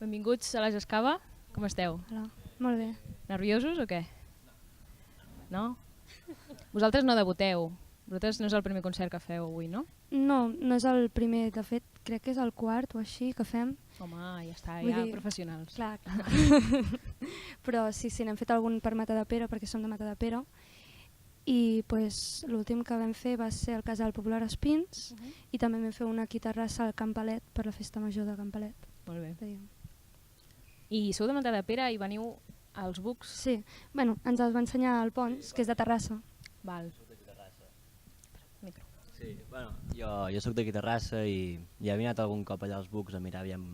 Benvinguts a la Jascava. Com esteu? Hola, molt bé. Nerviosos o què? No? Vosaltres no debuteu. Vosaltres no és el primer concert que feu avui, no? No, no és el primer, de fet, crec que és el quart o així que fem. Home, ja està, Vull ja dir, professionals. Clar. Però sí, n'hem fet algun per Matadepera, perquè som de Matadepera. I pues, l'últim que vam fer va ser el Casal Popular Espins i també vam fer una aquí a Terrassa al Campalet per la festa major de Campalet. Molt bé. Dèiem. I sou de Matadepera i veniu als Bucs? Sí, bueno, ens els va ensenyar el Pons, que és de Terrassa. Val. Micro. Sí, bueno, jo soc d'aquí a Terrassa i ja havia anat algun cop allà als Bucs a mirar aviam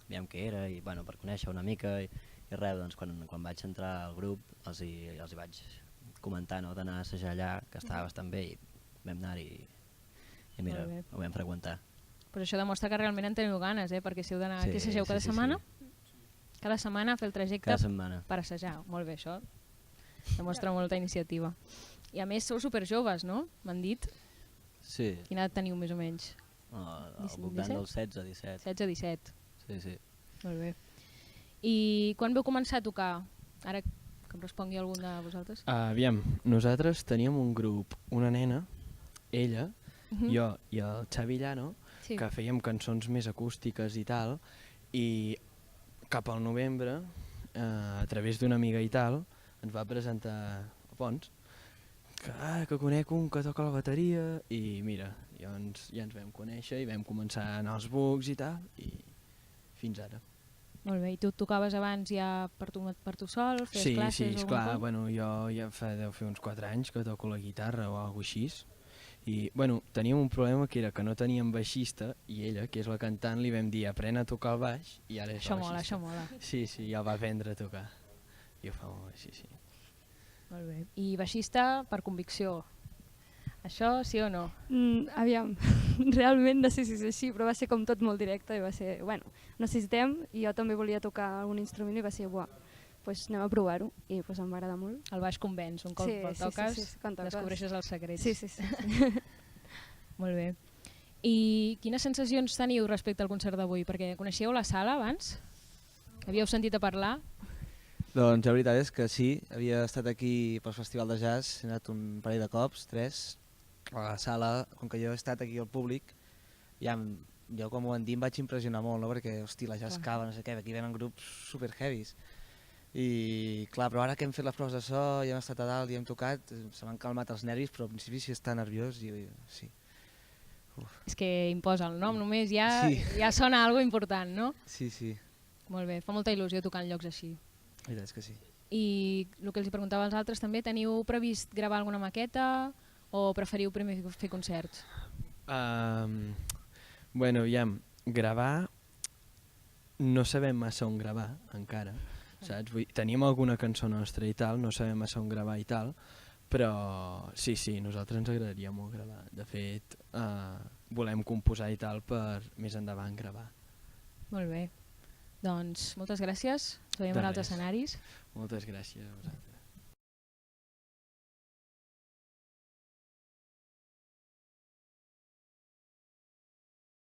què era i bueno, per conèixer una mica i res, doncs quan vaig entrar al grup els hi vaig comentar, no, d'anar a assajar allà, que estava bastant bé i vam anar i mira, ho vam freqüentar. Però això demostra que realment en teniu ganes, perquè si heu d'anar, Sí, que assageu cada setmana? Sí. Cada setmana fer el trajecte per assajar. Molt bé, això demostra molta iniciativa. I a més sou superjoves, no? M'han dit. Sí. Quina edat teniu més o menys? Al voltant dels 16-17. 16-17. Sí. Molt bé. I quan vau començar a tocar? Ara que em respongui algun de vosaltres. Aviam, nosaltres teníem un grup, una nena, ella, jo i el Xavi Llano, que fèiem cançons més acústiques i tal, i cap al novembre, a través d'una amiga i tal, ens va presentar a Pons, que conec un que toca la bateria, i mira, ja ens vam conèixer i vam començar a anar als Bucs i tal, i fins ara. Molt bé, i tu tocaves abans ja per tu sol, feies classes? Sí, esclar, bueno, jo ja deu fer uns 4 anys que toco la guitarra o alguna cosa així, i bueno, teníem un problema que era que no teníem baixista i ella, que és la cantant, li vam dir apren a tocar el baix i ara és la baixista. Això mola. Sí, ja el va aprendre a tocar. I ho fa molt bé, sí. Molt bé. I baixista per convicció. Això sí o no? Aviam, realment no sé si és així, però va ser com tot molt directe i va ser, bueno, necessitem, i jo també volia tocar algun instrument i va ser, doncs anem a provar-ho, i em va agradar molt. El baix convenç, un cop el toques, descobreixes els secrets. Sí. Molt bé. I quines sensacions teniu respecte al concert d'avui? Perquè coneixíeu la sala abans? Havíeu sentit a parlar? Doncs la veritat és que sí, havia estat aquí pel Festival de Jazz, he anat un parell de cops, 3, a la sala, com que jo he estat aquí al públic, ja jo com ho van dir em vaig impressionar molt, no? Perquè hosti, la Jascava, no sé què, aquí venen grups super heavies. I clar, però ara que hem fet les proves de so i hem estat a dalt i hem tocat, se m'han calmat els nervis, però al principi sí està nerviós i sí. És que imposa el nom, només ja sona algo important, no? Sí. Molt bé, fa molta il·lusió tocar en llocs així. La veritat és que sí. I el que els preguntava als altres també, teniu previst gravar alguna maqueta o preferiu primer fer concerts? Bueno, aviam, gravar no sabem massa on gravar encara, saps? Tenim alguna cançó nostra i tal, no sabem massa on gravar i tal, però sí, nosaltres ens agradaria molt gravar. De fet, volem composar i tal per més endavant gravar. Molt bé. Doncs moltes gràcies, ens veiem en altres escenaris. Moltes gràcies a vosaltres.